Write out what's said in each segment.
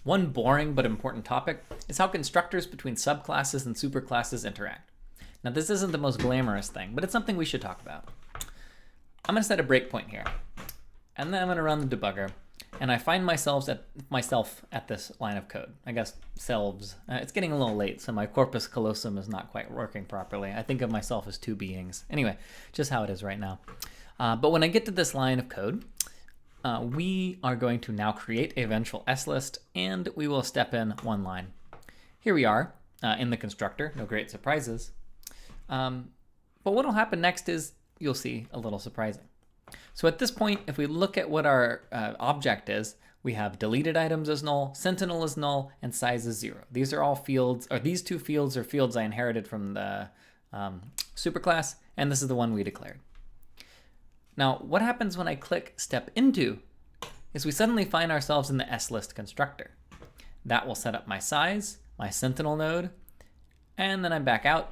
One boring but important topic is how constructors between subclasses and superclasses interact. Now this isn't the most glamorous thing, but it's something we should talk about. I'm going to set a breakpoint here, and then I'm going to run the debugger, and I find myself at this line of code. I guess selves. It's getting a little late, so my corpus callosum is not quite working properly. I think of myself as two beings. Anyway, just how it is right now. But when I get to this line of code, we are going to now create a eventual S-list, and we will step in one line. Here we are in the constructor, no great surprises. But what will happen next is you'll see a little surprising. So at this point, if we look at what our object is, we have deleted items as null, sentinel is null, and size is 0. These are all fields, or these two fields are fields I inherited from the superclass, and this is the one we declared. Now, what happens when I click step into is we suddenly find ourselves in the S-list constructor. That will set up my size, my sentinel node, and then I'm back out.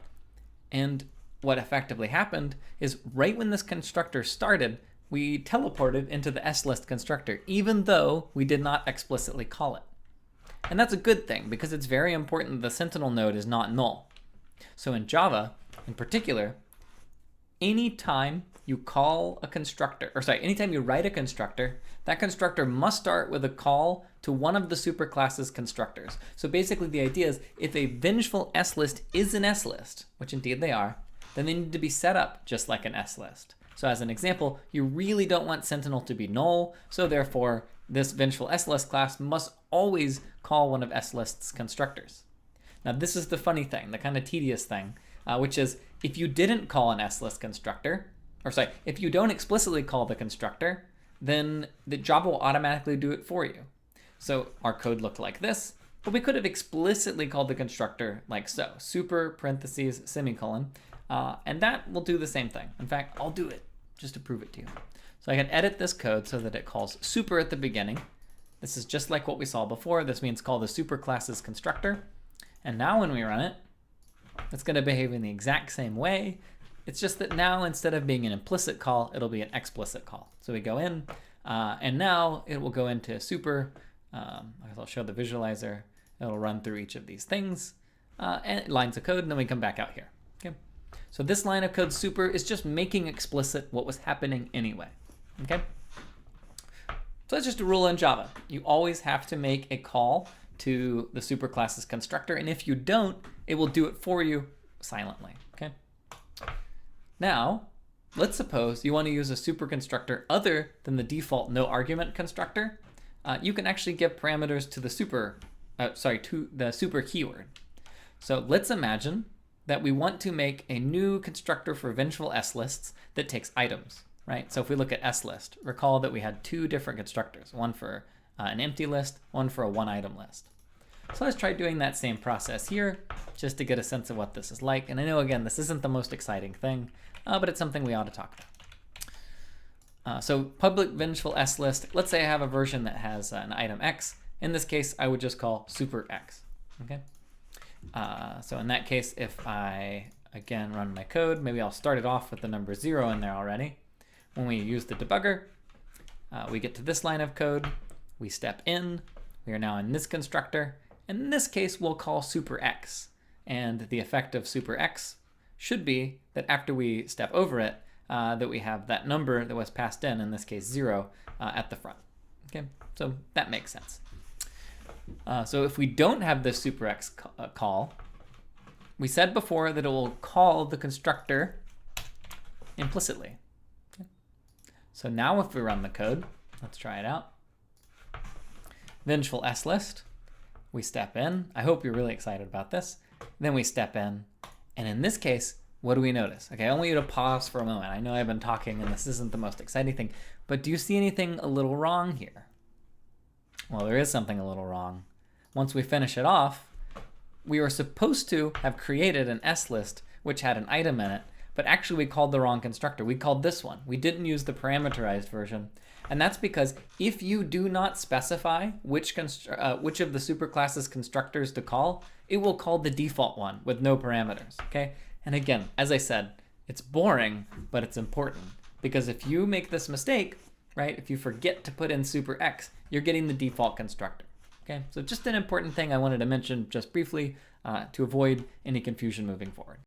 And what effectively happened is right when this constructor started, we teleported into the S-list constructor, even though we did not explicitly call it. And that's a good thing because it's very important the sentinel node is not null. So in Java, in particular, anytime you call a constructor, anytime you write a constructor, that constructor must start with a call to one of the superclass's constructors. So basically the idea is if a vengeful S-list is an S-list, which indeed they are, then they need to be set up just like an S-list. So as an example, you really don't want Sentinel to be null, so therefore this vengeful S-list class must always call one of S-list's constructors. Now this is the funny thing, the kind of tedious thing, which is if you didn't call an S-list constructor, if you don't explicitly call the constructor, then the Java will automatically do it for you. So our code looked like this, but we could have explicitly called the constructor like so, super parentheses semicolon, and that will do the same thing. In fact, I'll do it just to prove it to you. So I can edit this code so that it calls super at the beginning. This is just like what we saw before. This means call the superclass's constructor. And now when we run it, it's going to behave in the exact same way. It's just that now instead of being an implicit call, it'll be an explicit call. So we go in, and now it will go into super. I'll show the visualizer. It'll run through each of these things, and lines of code, and then we come back out here. Okay. So this line of code super is just making explicit what was happening anyway. Okay. So that's just a rule in Java. You always have to make a call to the superclass's constructor, and if you don't, it will do it for you silently. Okay. Now, let's suppose you want to use a super constructor other than the default no argument constructor. You can actually give parameters to the super keyword. So let's imagine that we want to make a new constructor for vengeful S-lists that takes items, right? So if we look at S-list, recall that we had two different constructors, one for an empty list, one for a one-item list. So let's try doing that same process here just to get a sense of what this is like. And I know, again, this isn't the most exciting thing, but it's something we ought to talk about. So public vengeful S-list, let's say I have a version that has an item X. In this case, I would just call super X. Okay. So in that case, if I, again, run my code, maybe I'll start it off with the number 0 in there already. When we use the debugger, we get to this line of code. We step in. We are now in this constructor. In this case, we'll call super X. And the effect of super X should be that after we step over it, that we have that number that was passed in this case 0, at the front. Okay, so that makes sense. So if we don't have this super X call, we said before that it will call the constructor implicitly. Okay. So now if we run the code, let's try it out. Vengeful S-list, we step in. I hope you're really excited about this. Then we step in, and in this case, what do we notice? Okay, I want you to pause for a moment. I know I've been talking and this isn't the most exciting thing, but do you see anything a little wrong here? Well, there is something a little wrong. Once we finish it off, we were supposed to have created an S-list which had an item in it, but actually we called the wrong constructor. We called this one. We didn't use the parameterized version. And that's because if you do not specify which of the superclass's constructors to call, it will call the default one with no parameters, okay? And again, as I said, it's boring, but it's important. Because if you make this mistake, right, if you forget to put in super X, you're getting the default constructor. Okay, so just an important thing I wanted to mention just briefly to avoid any confusion moving forward.